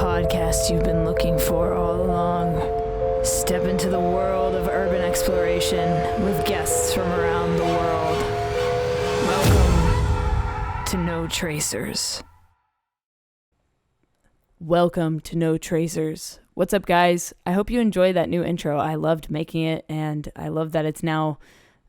podcast you've been looking for all along. Step into the world of urban exploration with guests from around the world. Welcome to No Tracers. Welcome to No Tracers. What's up, guys? I hope you enjoyed that new intro. I loved making it, and I love that it's now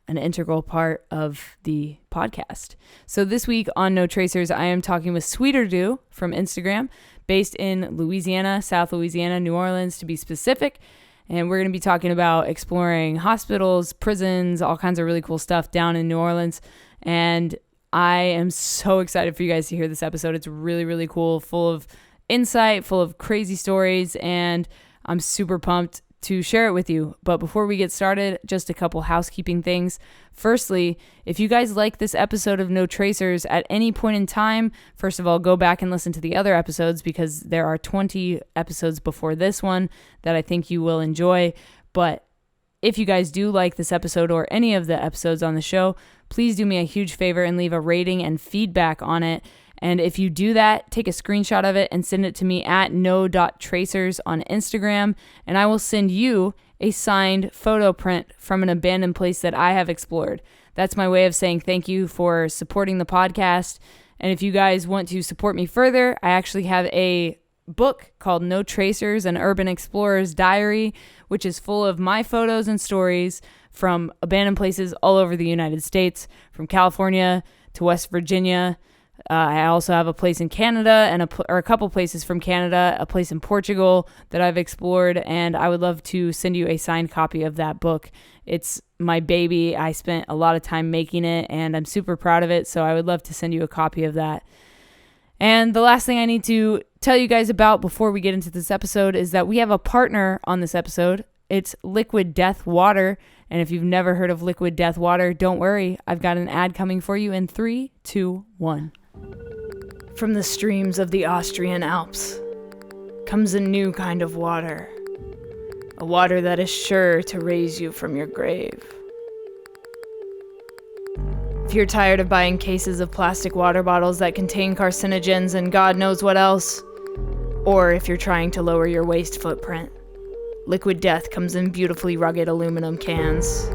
an integral part of the podcast. So this week on No Tracers, I am talking with Sweeterdo from Instagram, based in Louisiana, South Louisiana, New Orleans to be specific. And we're going to be talking about exploring hospitals, prisons, all kinds of really cool stuff down in New Orleans. And I am so excited for you guys to hear this episode. It's really, really cool, full of insight, full of crazy stories, and I'm super pumped to share it with you. But before we get started, just a couple housekeeping things. Firstly, if you guys like this episode of No Tracers at any point in time, first of all, go back and listen to the other episodes because there are 20 episodes before this one that I think you will enjoy. But if you guys do like this episode or any of the episodes on the show, please do me a huge favor and leave a rating and feedback on it. And if you do that, take a screenshot of it and send it to me at no.tracers on Instagram, and I will send you a signed photo print from an abandoned place that I have explored. That's my way of saying thank you for supporting the podcast. And if you guys want to support me further, I actually have a book called No Tracers, an Urban Explorer's Diary, which is full of my photos and stories from abandoned places all over the United States, from California to West Virginia. I also have a place in Canada and a couple places from Canada, a place in Portugal that I've explored, and I would love to send you a signed copy of that book. It's my baby. I spent a lot of time making it, and I'm super proud of it, so I would love to send you a copy of that. And the last thing I need to tell you guys about before we get into this episode is that we have a partner on this episode. It's Liquid Death Water, and if you've never heard of Liquid Death Water, don't worry. I've got an ad coming for you in 3, 2, 1. From the streams of the Austrian Alps comes a new kind of water. A water that is sure to raise you from your grave. If you're tired of buying cases of plastic water bottles that contain carcinogens and God knows what else, or if you're trying to lower your waste footprint, Liquid Death comes in beautifully rugged aluminum cans.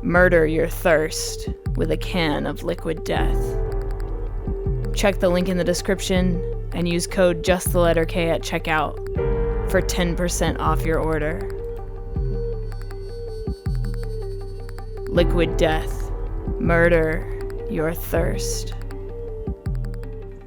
Murder your thirst with a can of Liquid Death. Check the link in the description and use code JustTheLetterK at checkout for 10% off your order. Liquid Death. Murder your thirst.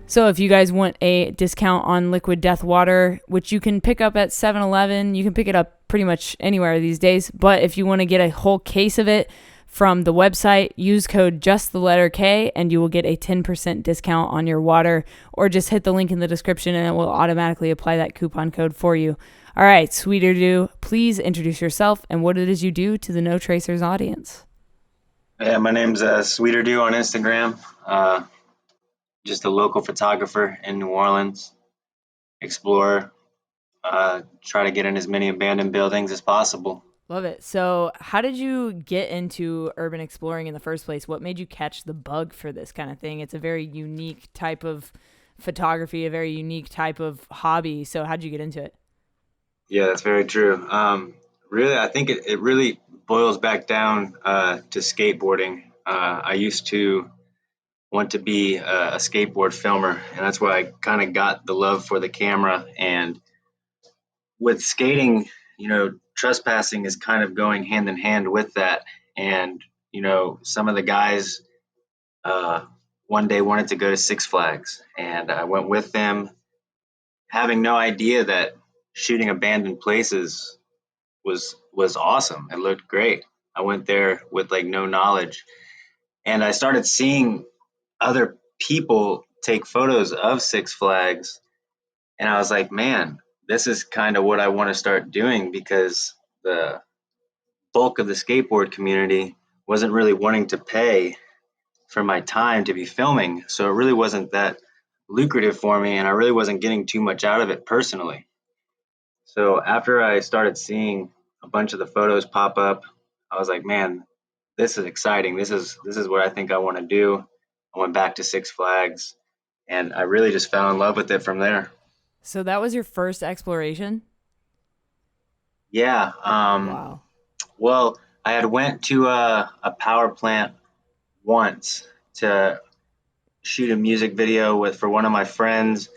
So if you guys want a discount on Liquid Death Water, which you can pick up at 7-Eleven, you can pick it up pretty much anywhere these days, but if you want to get a whole case of it from the website, use code JustTheLetterK and you will get a 10% discount on your water, or just hit the link in the description and it will automatically apply that coupon code for you. All right, Sweeterdo, please introduce yourself and what it is you do to the No Tracers audience. Yeah, my name's Sweeterdo on Instagram. Just a local photographer in New Orleans, explorer, try to get in as many abandoned buildings as possible. Love it. So how did you get into urban exploring in the first place? What made you catch the bug for this kind of thing? It's a very unique type of photography, a very unique type of hobby. So how'd you get into it? Yeah, that's very true. Really, I think it really boils back down to skateboarding. I used to want to be a skateboard filmer, and that's why I kind of got the love for the camera. And with skating, trespassing is kind of going hand in hand with that. And some of the guys one day wanted to go to Six Flags, and I went with them, having no idea that shooting abandoned places was awesome. It looked great. I went there with no knowledge, and I started seeing other people take photos of Six Flags, and I was like, man, this is kind of what I want to start doing, because the bulk of the skateboard community wasn't really wanting to pay for my time to be filming, so it really wasn't that lucrative for me, and I really wasn't getting too much out of it personally. So after I started seeing a bunch of the photos pop up, I was like, man, this is exciting. This is what I think I want to do. I went back to Six Flags, and I really just fell in love with it from there. So that was your first exploration? Yeah. Wow. Well, I had went to a power plant once to shoot a music video with for one of my friends,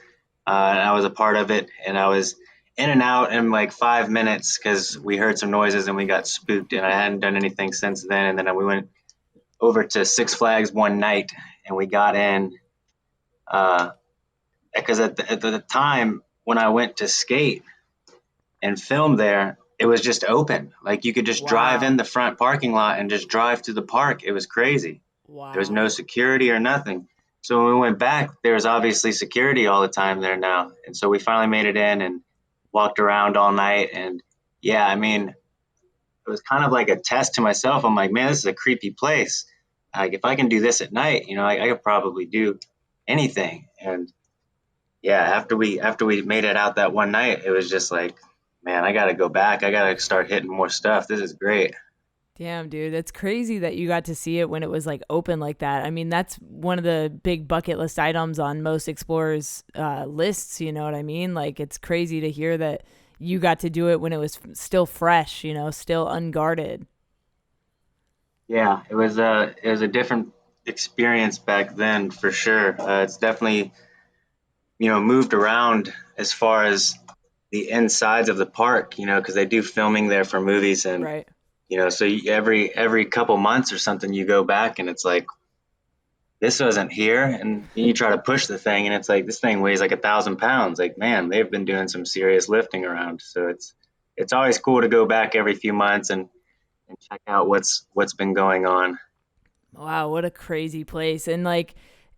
and I was a part of it. And I was in and out in like 5 minutes because we heard some noises and we got spooked. And I hadn't done anything since then. And then we went over to Six Flags one night and we got in because at the time when I went to skate and film there, it was just open. Like you could just drive in Wow. the front parking lot and just drive to the park. It was crazy. There was no Wow. security or nothing. So when we went back, there was obviously security all the time there now. And so we finally made it in and walked around all night. And yeah, I mean, it was kind of like a test to myself. I'm like, man, this is a creepy place. Like if I can do this at night, I could probably do anything. And yeah, after we made it out that one night, it was just like, man, I got to go back. I got to start hitting more stuff. This is great. Damn, dude, that's crazy that you got to see it when it was like open like that. I mean, that's one of the big bucket list items on most explorers' lists. You know what I mean? Like, it's crazy to hear that you got to do it when it was still fresh. Still unguarded. Yeah, it was a different experience back then for sure. It's definitely moved around as far as the insides of the park, because they do filming there for movies, and Right. so every couple months or something you go back and it's like this wasn't here, and you try to push the thing and it's like this thing weighs like 1,000 pounds. Like man, they've been doing some serious lifting around, so it's always cool to go back every few months and check out what's been going on. Wow, what a crazy place. And like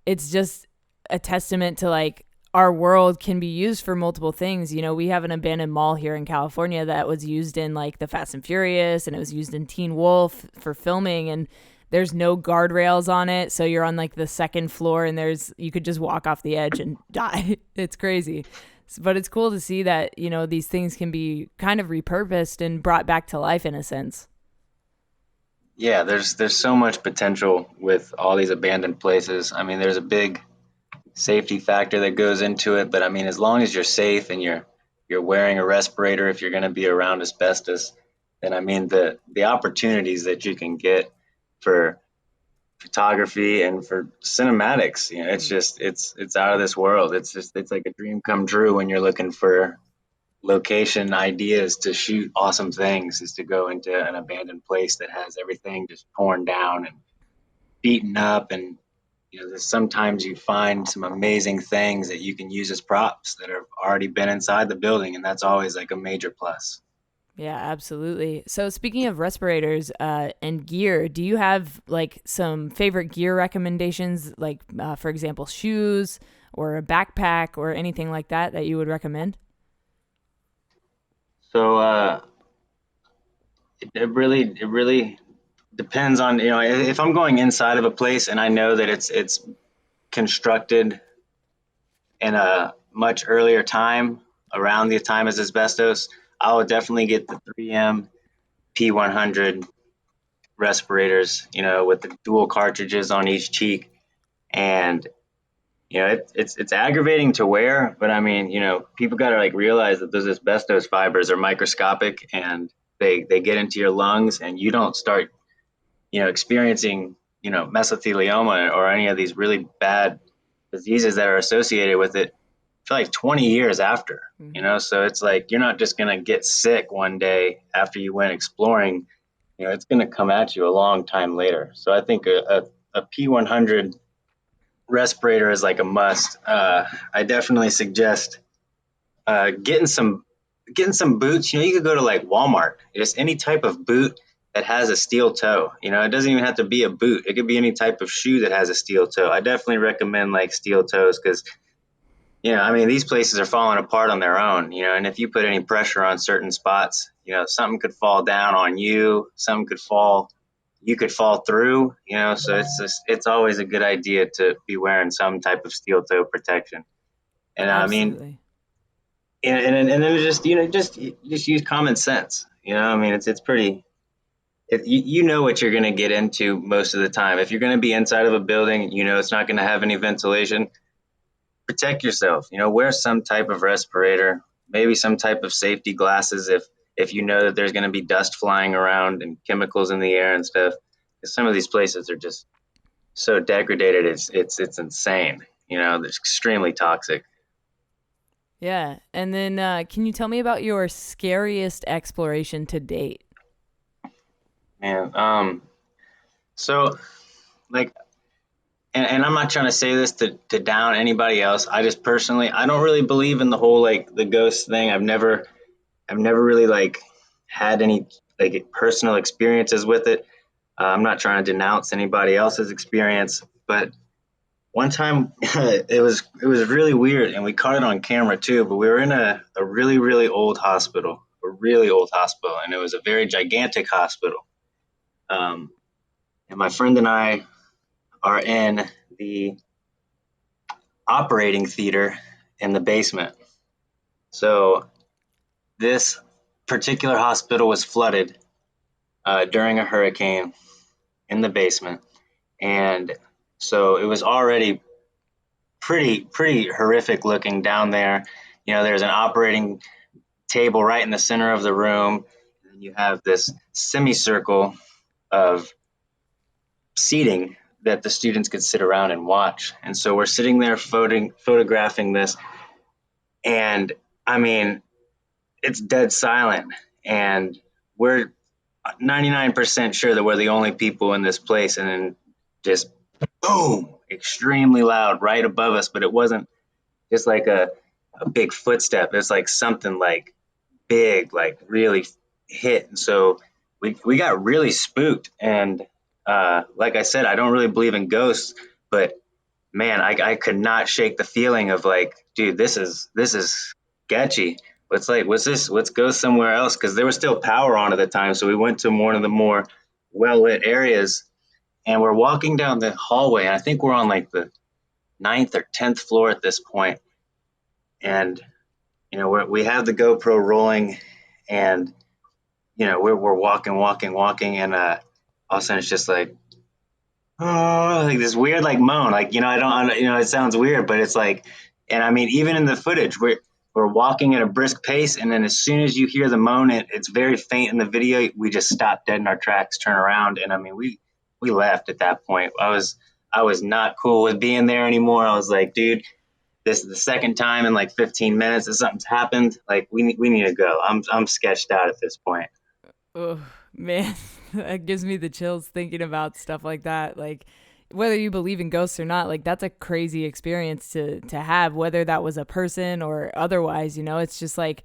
it's just a testament to like our world can be used for multiple things. We have an abandoned mall here in California that was used in like the Fast and Furious, and it was used in Teen Wolf for filming, and there's no guardrails on it, so you're on like the second floor and you could just walk off the edge and die. It's crazy. But it's cool to see that, these things can be kind of repurposed and brought back to life in a sense. Yeah, there's so much potential with all these abandoned places. I mean, there's a big safety factor that goes into it, but I mean, as long as you're safe and you're wearing a respirator if you're going to be around asbestos, then I mean the opportunities that you can get for photography and for cinematics, it's just it's out of this world. It's like a dream come true when you're looking for location ideas to shoot awesome things, is to go into an abandoned place that has everything just torn down and beaten up. And sometimes you find some amazing things that you can use as props that have already been inside the building, and that's always like a major plus. Yeah, absolutely. So speaking of respirators and gear, do you have like some favorite gear recommendations, like for example, shoes or a backpack or anything like that you would recommend? So it really depends on, if I'm going inside of a place and I know that it's constructed in a much earlier time, around the time as asbestos, I would definitely get the 3M P100 respirators, with the dual cartridges on each cheek. And it's aggravating to wear, but I mean, people got to like realize that those asbestos fibers are microscopic, and they get into your lungs, and you don't start experiencing mesothelioma or any of these really bad diseases that are associated with it for like 20 years after. Mm-hmm. So it's like you're not just going to get sick one day after you went exploring. It's going to come at you a long time later. So I think a P100 respirator is like a must. I definitely suggest getting some boots. You could go to like Walmart, just any type of boot that has a steel toe. It doesn't even have to be a boot. It could be any type of shoe that has a steel toe. I definitely recommend like steel toes because I mean, these places are falling apart on their own, and if you put any pressure on certain spots, something could fall down on you, you could fall through, so it's always a good idea to be wearing some type of steel toe protection. And I mean, Absolutely. and then just use common sense. I mean, it's pretty, you know what you're going to get into most of the time. If you're going to be inside of a building, it's not going to have any ventilation. protect yourself. Wear some type of respirator, maybe some type of safety glasses if you know that there's going to be dust flying around and chemicals in the air and stuff. Because some of these places are just so degraded, it's insane. They're extremely toxic. Yeah. And then can you tell me about your scariest exploration to date? Man, so like, and I'm not trying to say this to down anybody else. I just personally, I don't really believe in the whole like the ghost thing. I've never really like had any like personal experiences with it. I'm not trying to denounce anybody else's experience, but one time it was really weird, and we caught it on camera too. But we were in a really really old hospital, and it was a very gigantic hospital. Um, and my friend and I are in the operating theater in the basement. So this particular hospital was flooded during a hurricane in the basement, and so it was already pretty horrific looking down there. There's an operating table right in the center of the room, and you have this semicircle of seating that the students could sit around and watch. And so we're sitting there photographing this, and I mean, it's dead silent, and we're 99% sure that we're the only people in this place, and then just boom, extremely loud right above us. But it wasn't just like a big footstep. It's like something like big, like really hit. And so we got really spooked. And like I said, I don't really believe in ghosts, but man, I could not shake the feeling of like, dude, this is sketchy. What's this? Let's go somewhere else, because there was still power on at the time. So we went to one of the more well lit areas, and we're walking down the hallway. And I think we're on like the ninth or 10th floor at this point. And we have the GoPro rolling, and we're walking, and all of a sudden it's just like, oh, like this weird like moan, like I don't it sounds weird, but it's like, and I mean even in the footage we're walking at a brisk pace, and then as soon as you hear the moan, it's very faint in the video. We just stop dead in our tracks, turn around, and I mean we left at that point. I was not cool with being there anymore. I was like, dude, this is the second time in like 15 minutes that something's happened. Like we need to go. I'm sketched out at this point. Oh, man, that gives me the chills thinking about stuff like that. Like, whether you believe in ghosts or not, like that's a crazy experience to have, whether that was a person or otherwise. It's just like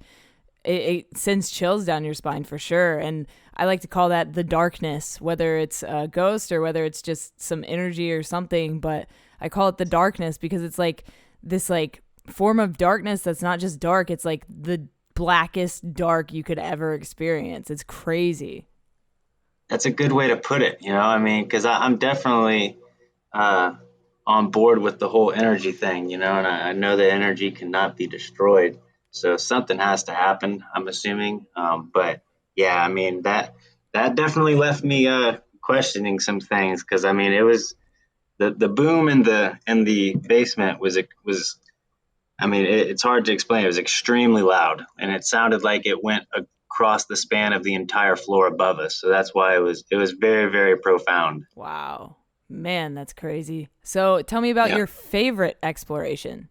it sends chills down your spine for sure. And I like to call that the darkness, whether it's a ghost or whether it's just some energy or something. But I call it the darkness because it's like this like form of darkness that's not just dark. It's like the blackest dark you could ever experience. It's crazy. That's a good way to put it. I mean, because I'm definitely on board with the whole energy thing. And I know that energy cannot be destroyed. So something has to happen, I'm assuming. But yeah, I mean, that definitely left me questioning some things, because I mean, it was the boom in the basement was I mean, it's hard to explain. It was extremely loud, and it sounded like it went across the span of the entire floor above us. So that's why it was very, very profound. Wow. Man, that's crazy. So tell me about Yeah. your favorite exploration.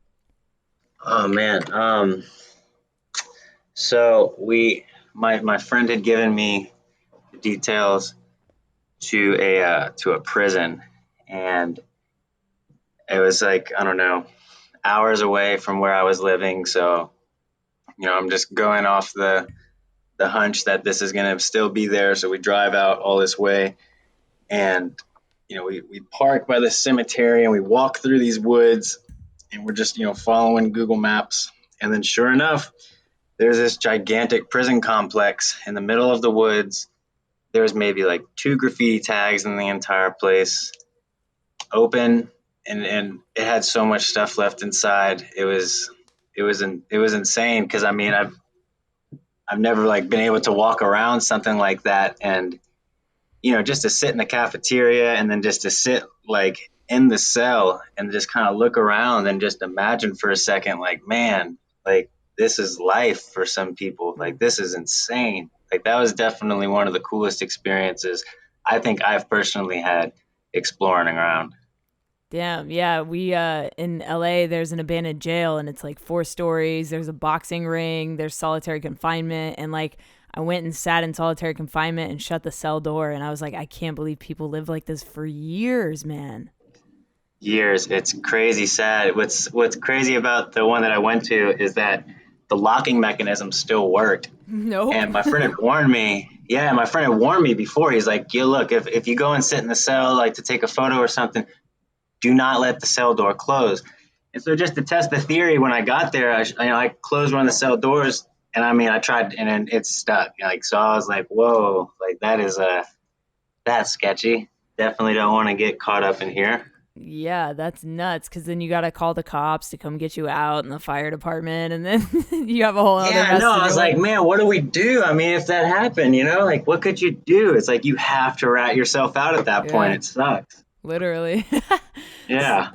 Oh man. So my friend had given me the details to a prison, and it was like, I don't know, hours away from where I was living. So I'm just going off the hunch that this is going to still be there. So we drive out all this way, and we park by the cemetery, and we walk through these woods, and we're just following Google Maps, and then sure enough, there's this gigantic prison complex in the middle of the woods. There's maybe like 2 graffiti tags in the entire place, open, and it had so much stuff left inside. It was insane, because I mean I've never like been able to walk around something like that, and just to sit in the cafeteria, and then just to sit like in the cell and just kind of look around and just imagine for a second, like, man, like this is life for some people. Like this is insane. Like that was definitely one of the coolest experiences I think I've personally had exploring around. Damn, yeah. We in LA there's an abandoned jail and it's like 4 stories. There's a boxing ring, there's solitary confinement, and like I went and sat in solitary confinement and shut the cell door and I was like, I can't believe people live like this for years, man. Years. It's crazy sad. What's crazy about the one that I went to is that the locking mechanism still worked. Nope. And my friend had warned me. Yeah, my friend had warned me before. He's like, "You look, if you go and sit in the cell, like to take a photo or something, do not let the cell door close." And so, just to test the theory, when I got there, I closed one of the cell doors, and I mean, I tried, and then it stuck. Like, so I was like, "Whoa, like that's sketchy. Definitely don't want to get caught up in here." Yeah, that's nuts. Because then you got to call the cops to come get you out and the fire department, and then you have a whole other Yeah, mess no, to I was deal like, with. man, what do we do? I mean, if that happened, like, what could you do? It's like you have to rat yourself out at that point. Yeah, It sucks. literally. Yeah.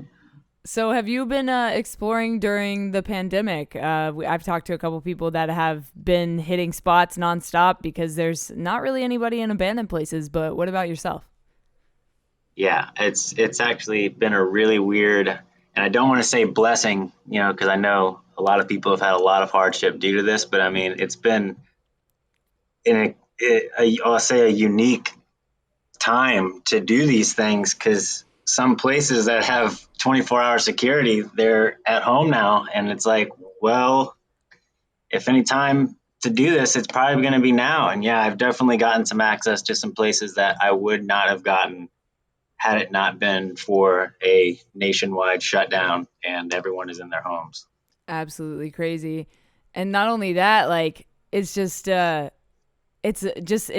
So, have you been exploring during the pandemic? I've talked to a couple people that have been hitting spots nonstop because there's not really anybody in abandoned places. But what about yourself? Yeah, it's actually been a really weird, and I don't want to say blessing, because I know a lot of people have had a lot of hardship due to this, but I mean, it's been I'll say a unique time to do these things because some places that have 24-hour security, they're at home now, and it's like, well, if any time to do this, it's probably going to be now. And yeah, I've definitely gotten some access to some places that I would not have gotten had it not been for a nationwide shutdown and everyone is in their homes. Absolutely crazy. And not only that, like it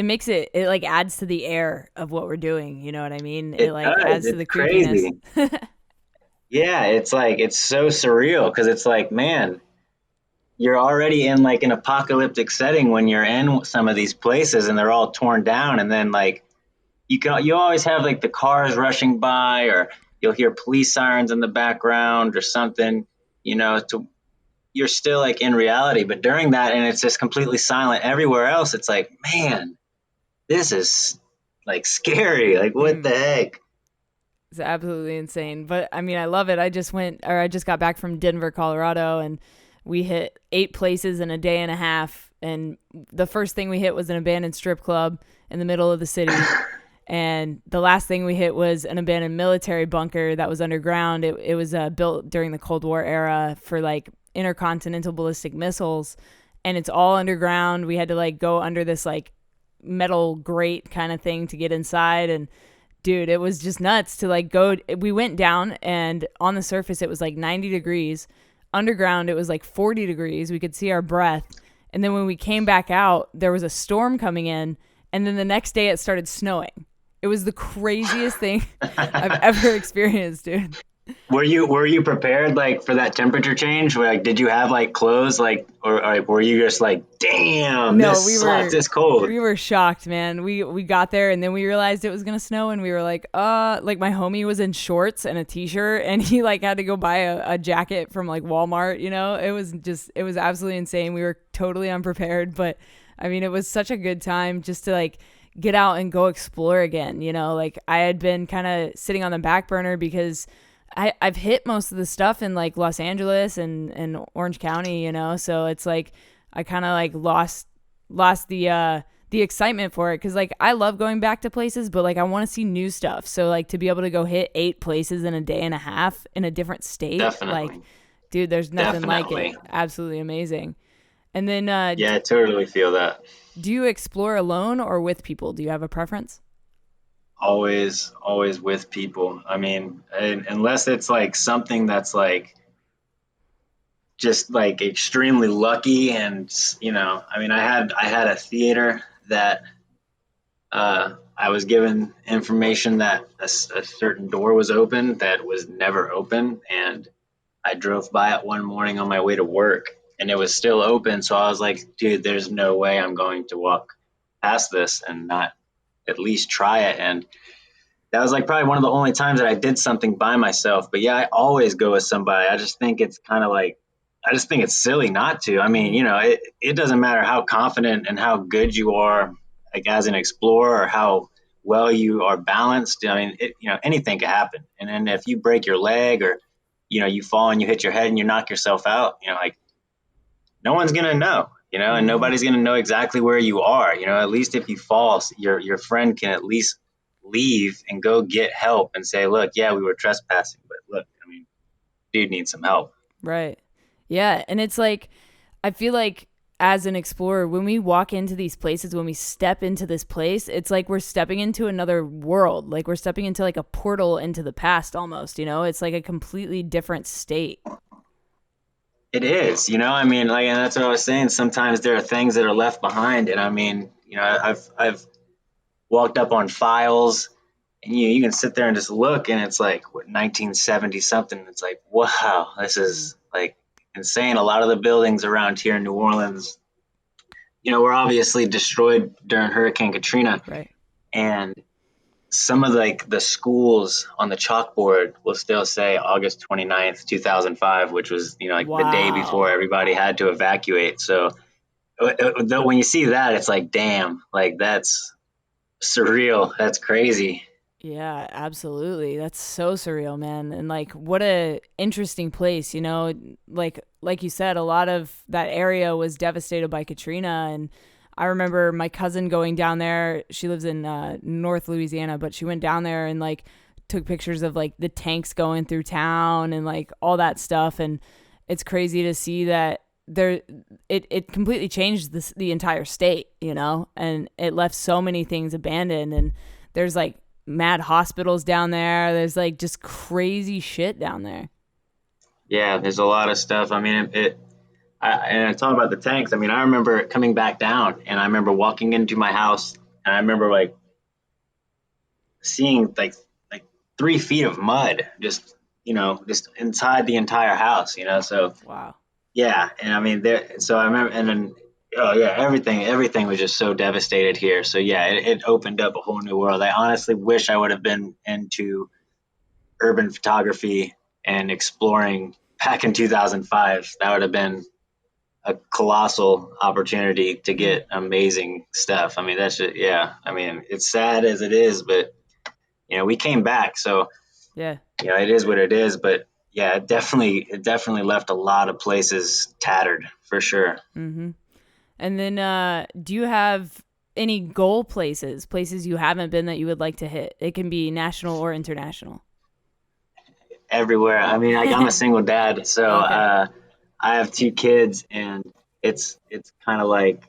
makes it like adds to the air of what we're doing. You know what I mean? It It like does. adds to It's the creepiness. crazy. Yeah, it's like it's so surreal because it's like, man, you're already in like an apocalyptic setting when you're in some of these places and they're all torn down, and then like you always have like the cars rushing by, or you'll hear police sirens in the background or something, to you're still like in reality. But during that, and it's just completely silent everywhere else, it's like, man, this is like scary. Like, what the Mm. heck? It's absolutely insane. But I mean, I love it. I just got back from Denver, Colorado, and we hit 8 places in a day and a half. And the first thing we hit was an abandoned strip club in the middle of the city. And the last thing we hit was an abandoned military bunker that was underground. It was built during the Cold War era for like intercontinental ballistic missiles. And it's all underground. We had to like go under this like metal grate kind of thing to get inside. And dude, it was just nuts to like go. We went down, and on the surface, it was like 90 degrees. Underground, it was like 40 degrees. We could see our breath. And then when we came back out, there was a storm coming in. And then the next day, it started snowing. It was the craziest thing I've ever experienced, dude. Were you prepared like for that temperature change? Like, did you have like clothes, like, or like were you just like, damn, No, this sucks, it's cold? we were shocked, man. We got there and then we realized it was gonna snow and we were like my homie was in shorts and a t-shirt and he like had to go buy a jacket from like Walmart, you know? It was absolutely insane. We were totally unprepared, but I mean it was such a good time just to like get out and go explore again, you know? Like I had been kind of sitting on the back burner because I've hit most of the stuff in like Los Angeles and Orange County, you know, so it's like I kind of like lost the excitement for it because like I love going back to places, but like I want to see new stuff. So like to be able to go hit 8 places in a day and a half in a different state, like Definitely. dude, there's nothing like it. Definitely. Absolutely amazing. And then Yeah, I totally feel that. do you explore alone or with people? Do you have a preference? Always with people. I mean, unless it's like something that's like just like extremely lucky, and I mean, I had a theater that I was given information that a certain door was open that was never open, and I drove by it one morning on my way to work, and it was still open. So I was like, dude, there's no way I'm going to walk past this and not at least try it. And that was like probably one of the only times that I did something by myself. But yeah, I always go with somebody. I just think it's kind of like, I just think it's silly not to. I mean, it doesn't matter how confident and how good you are, like as an explorer, or how well you are balanced. I mean, anything can happen. And then if you break your leg, or, you fall and you hit your head and you knock yourself out, like no one's going to know, and nobody's going to know exactly where you are. At least if you fall, your friend can at least leave and go get help and say, look, yeah, we were trespassing, but look, I mean, dude needs some help. Right. Yeah. And it's like, I feel like as an explorer, when we walk into these places, when we step into this place, it's like we're stepping into another world. Like we're stepping into like a portal into the past almost, it's like a completely different state. It is, I mean, like, and that's what I was saying. Sometimes there are things that are left behind. And I mean, I've walked up on files, and you can sit there and just look, and it's like, what, 1970 something. It's like, wow, this is like insane. A lot of the buildings around here in New Orleans, were obviously destroyed during Hurricane Katrina. Right. And some of like the schools on the chalkboard will still say August 29th, 2005, which was, like Wow. the day before everybody had to evacuate. So when you see that, it's like, damn, like that's surreal. That's crazy. Yeah, absolutely. That's so surreal, man. And like what a interesting place, like you said, a lot of that area was devastated by Katrina. And I remember my cousin going down there. She lives in North Louisiana, but she went down there and like took pictures of like the tanks going through town and like all that stuff. And it's crazy to see that it completely changed the entire state, and it left so many things abandoned. And there's like mad hospitals down there. There's like just crazy shit down there. Yeah, there's a lot of stuff. I mean, and I talk about the tanks. I mean, I remember coming back down, and I remember walking into my house, and I remember like seeing like 3 feet of mud just inside the entire house. So Wow. yeah, and I mean so I remember, and then oh yeah, everything was just so devastated here. So yeah, it opened up a whole new world. I honestly wish I would have been into urban photography and exploring back in 2005. That would have been a colossal opportunity to get amazing stuff. I mean, that's just, yeah. I mean, it's sad as it is, but we came back. So yeah, it is what it is. But yeah, it definitely left a lot of places tattered for sure. Mm-hmm. And then, do you have any goal places you haven't been that you would like to hit? It can be national or international. Everywhere. I mean, I'm a single dad, so Okay. I have 2 kids, and it's kind of like,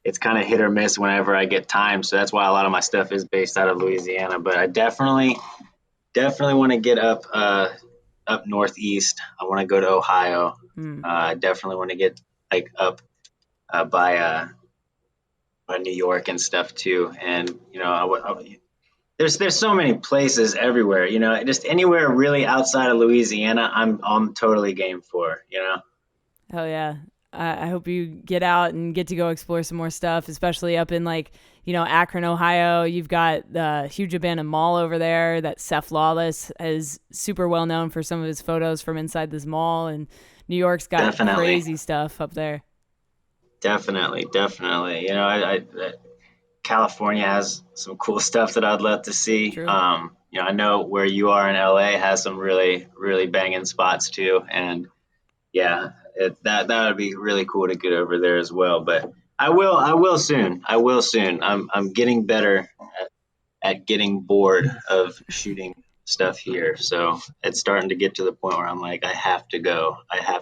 it's kind of hit or miss whenever I get time. So that's why a lot of my stuff is based out of Louisiana. But I definitely want to get up northeast. I want to go to Ohio. I definitely want to get like up by New York and stuff too. And there's so many places everywhere. Just anywhere really outside of Louisiana, I'm totally game for. Hell yeah. I hope you get out and get to go explore some more stuff, especially up in like, Akron, Ohio. You've got the huge abandoned mall over there that Seth Lawless is super well known for some of his photos from inside this mall. And New York's got Definitely. crazy stuff up there. Definitely. California has some cool stuff that I'd love to see. True. I know where you are in LA has some really, really banging spots too. And yeah, that would be really cool to get over there as well. But I will soon. I'm getting better at getting bored of shooting stuff here. So it's starting to get to the point where I'm like, I have to go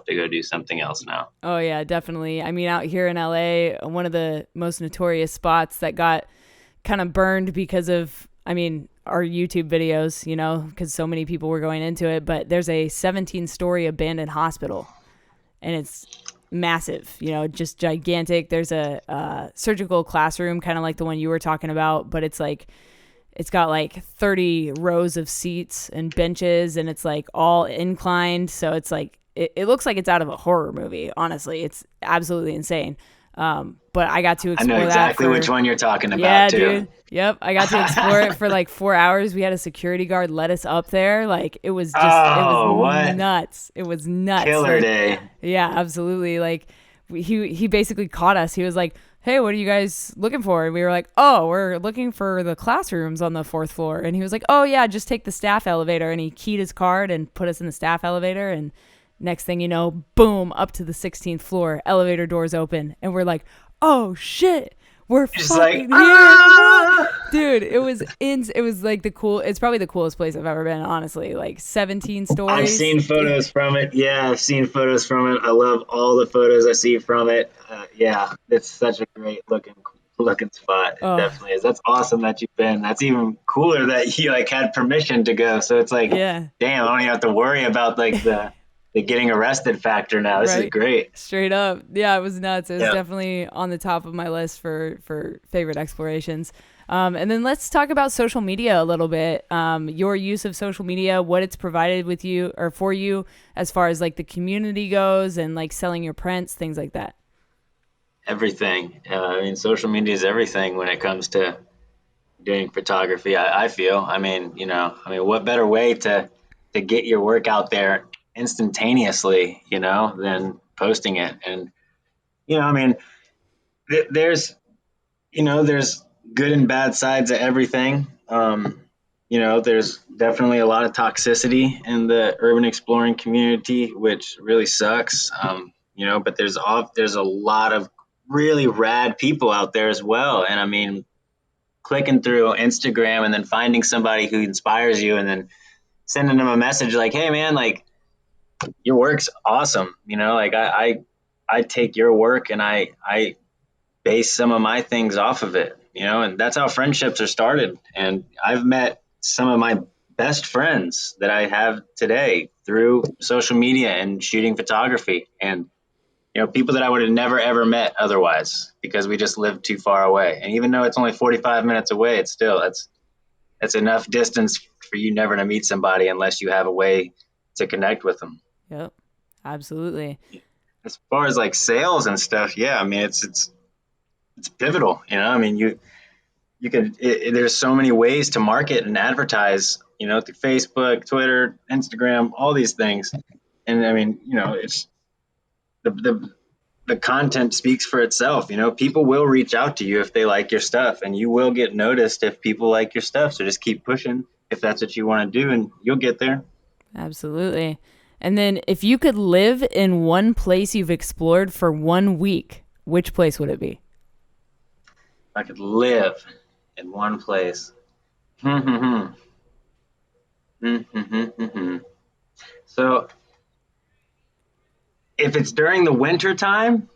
do something else now. Oh yeah, definitely. I mean, out here in LA, one of the most notorious spots that got kind of burned because of, our YouTube videos, because so many people were going into it, but there's a 17-story abandoned hospital, and it's massive, just gigantic. There's a surgical classroom, kind of like the one you were talking about, but it's got like 30 rows of seats and benches, and it's like all inclined. So it's like, it looks like it's out of a horror movie. Honestly, it's absolutely insane. But I got to I know explore exactly that which one you're talking about, yeah, too. dude. Yep. I got to explore it for like 4 hours. We had a security guard let us up there. Like it was Oh, what? nuts. It was nuts. Killer Like, day. yeah, absolutely. Like he basically caught us. He was like, "Hey, what are you guys looking for?" And we were like, "Oh, we're looking for the classrooms on the 4th floor." And he was like, "Oh yeah, just take the staff elevator." And he keyed his card and put us in the staff elevator. And next thing you know, boom, up to the 16th floor. Elevator doors open, and we're like, "Oh shit." We're Just fucking like, here, dude. It was like it's probably the coolest place I've ever been, honestly. Like 17 stories. I've seen photos from it. Yeah, I've seen photos from it. I love all the photos I see from it. Yeah, it's such a great looking spot. It definitely is. That's awesome that you've been. That's even cooler that you like had permission to go. So it's like, yeah, damn, I don't even have to worry about like the getting arrested factor now. This is right. great. Straight up, yeah, it was nuts. It was Yeah. definitely on the top of my list for favorite explorations. And then let's talk about social media a little bit. Your use of social media, what it's provided with you or for you, as far as like the community goes, and like selling your prints, things like that. Everything. I mean, social media is everything when it comes to doing photography. I feel. I mean, what better way to get your work out there instantaneously, than posting it? And I mean, there's there's good and bad sides of everything. There's definitely a lot of toxicity in the urban exploring community, which really sucks. But there's a lot of really rad people out there as well. And I mean, clicking through Instagram and then finding somebody who inspires you and then sending them a message like, hey man, like your work's awesome. Like I take your work and I base some of my things off of it, and that's how friendships are started. And I've met some of my best friends that I have today through social media and shooting photography, and people that I would have never ever met otherwise because we just lived too far away. And even though it's only 45 minutes away, it's still that's enough distance for you never to meet somebody unless you have a way to connect with them. Yep, absolutely. As far as like sales and stuff, yeah, I mean it's pivotal. I mean you can there's so many ways to market and advertise. Through Facebook, Twitter, Instagram, all these things. And I mean, it's the content speaks for itself. People will reach out to you if they like your stuff, and you will get noticed if people like your stuff. So just keep pushing if that's what you want to do, and you'll get there. Absolutely. And then if you could live in one place you've explored for 1 week, which place would it be? If I could live in one place. So if it's during the winter time,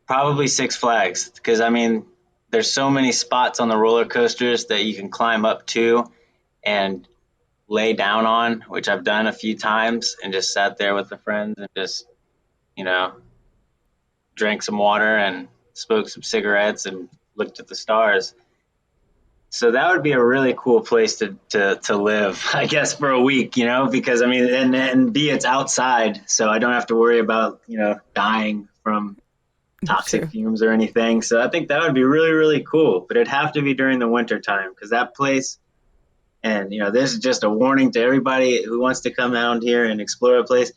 probably Six Flags, because I mean, there's so many spots on the roller coasters that you can climb up to and lay down on, which I've done a few times, and just sat there with the friends and just, drank some water and smoked some cigarettes and looked at the stars. So that would be a really cool place to live, I guess, for a week, because I mean, and B, it's outside, so I don't have to worry about, dying from toxic Sure. fumes or anything. So I think that would be really, really cool, but it'd have to be during the winter time because that place, and this is just a warning to everybody who wants to come down here and explore a place.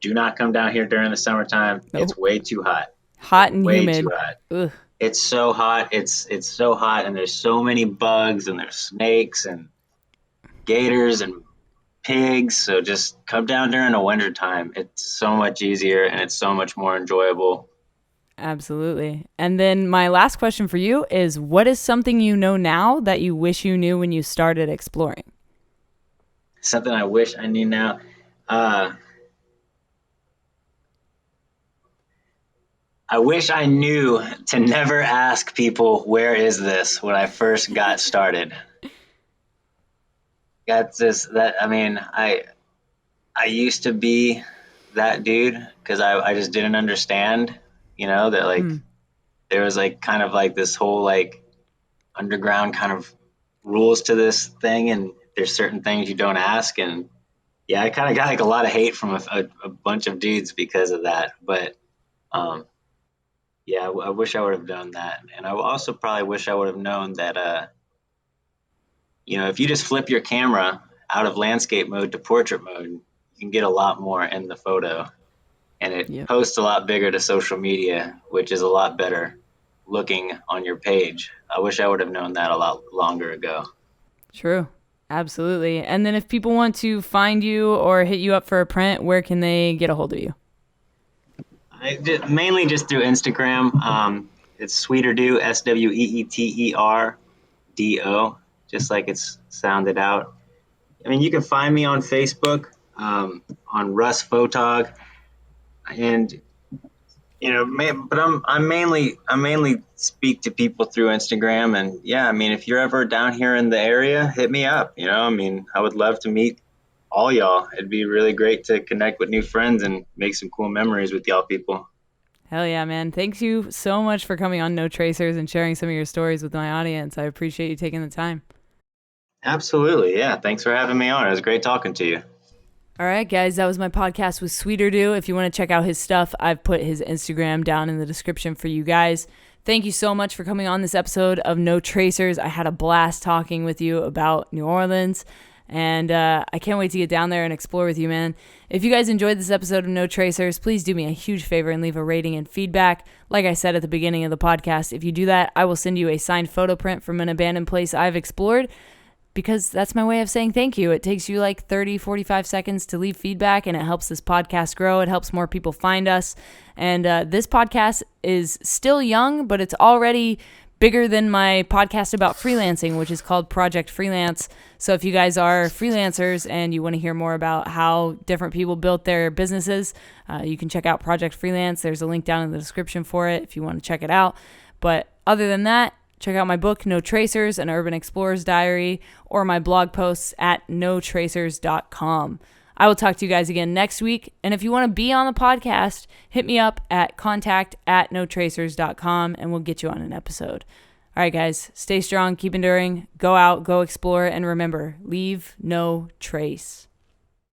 Do not come down here during the summertime. Nope. It's way too hot. Hot and Way humid. too hot. Ugh. It's so hot. It's so hot, and there's so many bugs, and there's snakes and gators and pigs. So just come down during the winter time. It's so much easier and it's so much more enjoyable. Absolutely. And then my last question for you is, what is something you know now that you wish you knew when you started exploring? Something I wish I knew now. I wish I knew to never ask people, where is this, when I first got started. I used to be that dude because I just didn't understand, that like there was like kind of like this whole like underground kind of rules to this thing, and there's certain things you don't ask. And yeah, I kind of got like a lot of hate from a bunch of dudes because of that. But Yeah, I wish I would have done that. And I also probably wish I would have known that, if you just flip your camera out of landscape mode to portrait mode, you can get a lot more in the photo. And it Yep. posts a lot bigger to social media, which is a lot better looking on your page. I wish I would have known that a lot longer ago. True. Absolutely. And then if people want to find you or hit you up for a print, where can they get a hold of you? Mainly just through Instagram. It's Sweeterdo, Sweeterdo, just like it's sounded out. I mean, you can find me on Facebook, on Russ Photog, and but I'm mainly speak to people through Instagram. And yeah, I mean, if you're ever down here in the area, hit me up. I mean, I would love to meet all y'all. It'd be really great to connect with new friends and make some cool memories with y'all people. Hell yeah, man. Thank you so much for coming on No Tracers and sharing some of your stories with my audience. I appreciate you taking the time. Absolutely. Yeah. Thanks for having me on. It was great talking to you. All right, guys, that was my podcast with Sweeterdo. If you want to check out his stuff, I've put his Instagram down in the description for you guys. Thank you so much for coming on this episode of No Tracers. I had a blast talking with you about New Orleans, and I can't wait to get down there and explore with you, man. If you guys enjoyed this episode of No Tracers, please do me a huge favor and leave a rating and feedback. Like I said at the beginning of the podcast, if you do that, I will send you a signed photo print from an abandoned place I've explored, because that's my way of saying thank you. It takes you like 30, 45 seconds to leave feedback, and it helps this podcast grow. It helps more people find us. And this podcast is still young, but it's already bigger than my podcast about freelancing, which is called Project Freelance. So if you guys are freelancers and you want to hear more about how different people built their businesses, you can check out Project Freelance. There's a link down in the description for it if you want to check it out. But other than that, check out my book, No Tracers, An Urban Explorer's Diary, or my blog posts at notracers.com. I will talk to you guys again next week. And if you want to be on the podcast, hit me up at contact@notracers.com and we'll get you on an episode. All right, guys, stay strong, keep enduring, go out, go explore, and remember, leave no trace.